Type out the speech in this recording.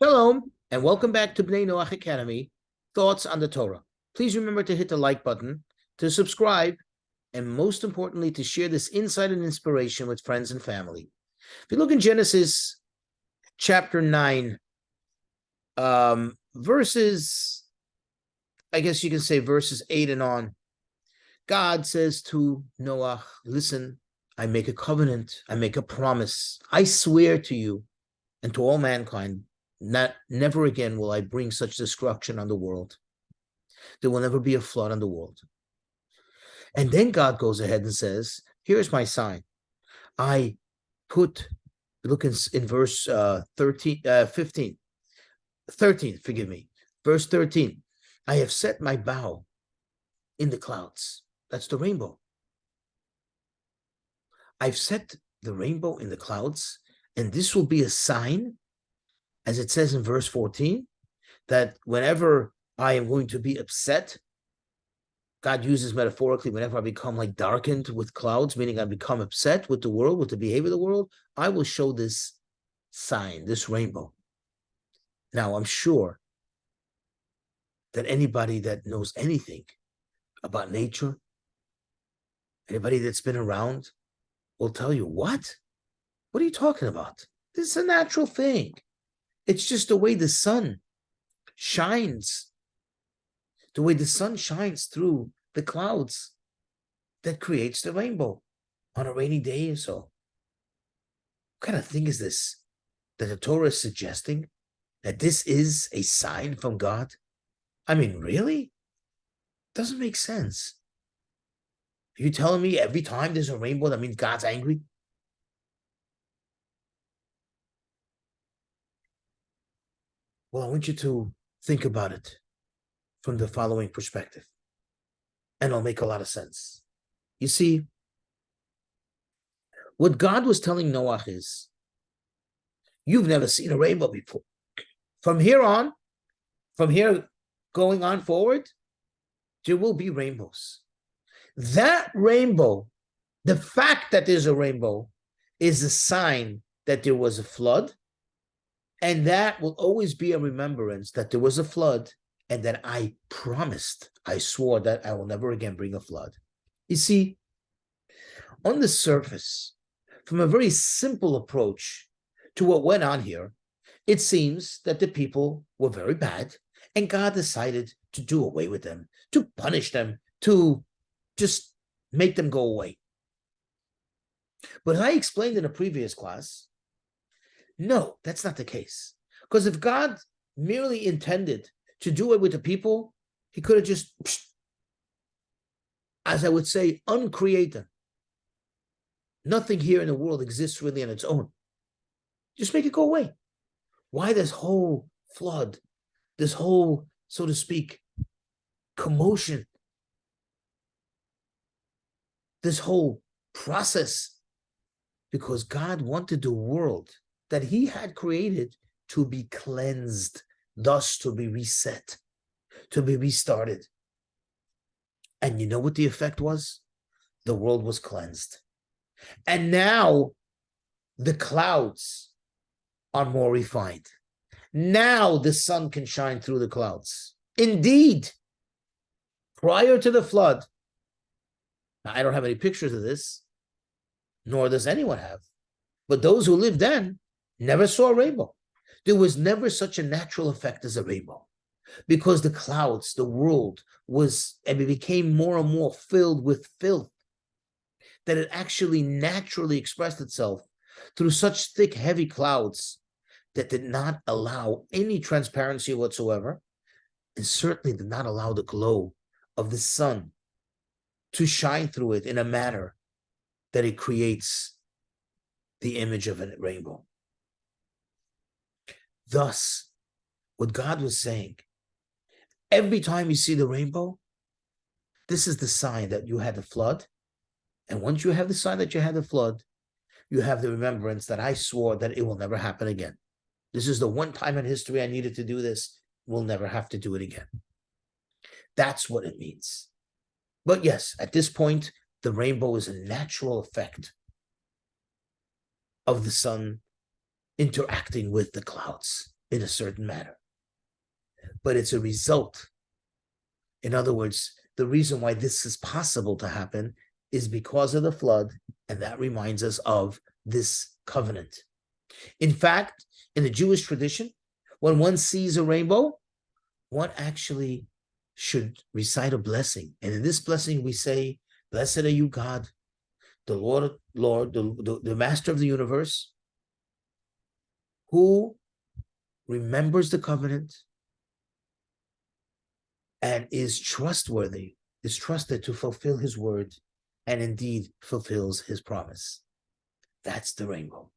Shalom, and welcome back to Bnei Noach Academy, Thoughts on the Torah. Please remember to hit the like button, to subscribe, and most importantly, to share this insight and inspiration with friends and family. If you look in Genesis chapter 9, verses, I guess you can say verses 8 and on, God says to Noach, listen, I make a covenant, I make a promise, I swear to you and to all mankind, never again will I bring such destruction on the world. There will never be a flood on the world. And then God goes ahead and says, here's my sign. I put, look in verse 13, forgive me. Verse 13, I have set my bow in the clouds. That's the rainbow. I've set the rainbow in the clouds, and this will be a sign, as it says in verse 14, that whenever I am going to be upset, God uses metaphorically, whenever I become like darkened with clouds, meaning I become upset with the world, with the behavior of the world, I will show this sign, this rainbow. Now, I'm sure that anybody that knows anything about nature, anybody that's been around, will tell you, what? What are you talking about? This is a natural thing. It's just the way the sun shines, the way the sun shines through the clouds that creates the rainbow on a rainy day or so. What kind of thing is this that the Torah is suggesting that this is a sign from God? I mean, really? Doesn't make sense. Are you telling me every time there's a rainbow, that means God's angry? Well, I want you to think about it from the following perspective, and it'll make a lot of sense. You see, what God was telling Noach is, you've never seen a rainbow before. From here going on forward, there will be rainbows. That rainbow, the fact that there's a rainbow, is a sign that there was a flood, and that will always be a remembrance that there was a flood, and that I promised, I swore that I will never again bring a flood. You see, on the surface, from a very simple approach to what went on here, it seems that the people were very bad, and God decided to do away with them, to punish them, to just make them go away. But I explained in a previous class, no, that's not the case. Because if God merely intended to do it with the people, he could have just, as I would say, uncreate them. Nothing here in the world exists really on its own. Just make it go away. Why this whole flood, this whole, so to speak, commotion, this whole process? Because God wanted the world that he had created to be cleansed, thus to be reset, to be restarted. And you know what the effect was? The world was cleansed. And now the clouds are more refined. Now the sun can shine through the clouds. Indeed, prior to the flood, I don't have any pictures of this, nor does anyone have, but those who lived then never saw a rainbow. There was never such a natural effect as a rainbow, because the clouds, the world was, and it became more and more filled with filth, that it actually naturally expressed itself through such thick, heavy clouds that did not allow any transparency whatsoever, and certainly did not allow the glow of the sun to shine through it in a manner that it creates the image of a rainbow. Thus, what God was saying, every time you see the rainbow, this is the sign that you had the flood. And once you have the sign that you had the flood, you have the remembrance that I swore that it will never happen again. This is the one time in history I needed to do this. We'll never have to do it again. That's what it means. But yes, at this point, the rainbow is a natural effect of the sun interacting with the clouds. in a certain manner. But it's a result. In other words, the reason why this is possible to happen is because of the flood, and that reminds us of this covenant. In fact, in the Jewish tradition, when one sees a rainbow, one actually should recite a blessing. And in this blessing, we say, "Blessed are you, God, the Lord, the Master of the universe, who remembers the covenant and is trustworthy, is trusted to fulfill his word, and indeed fulfills his promise." That's the rainbow.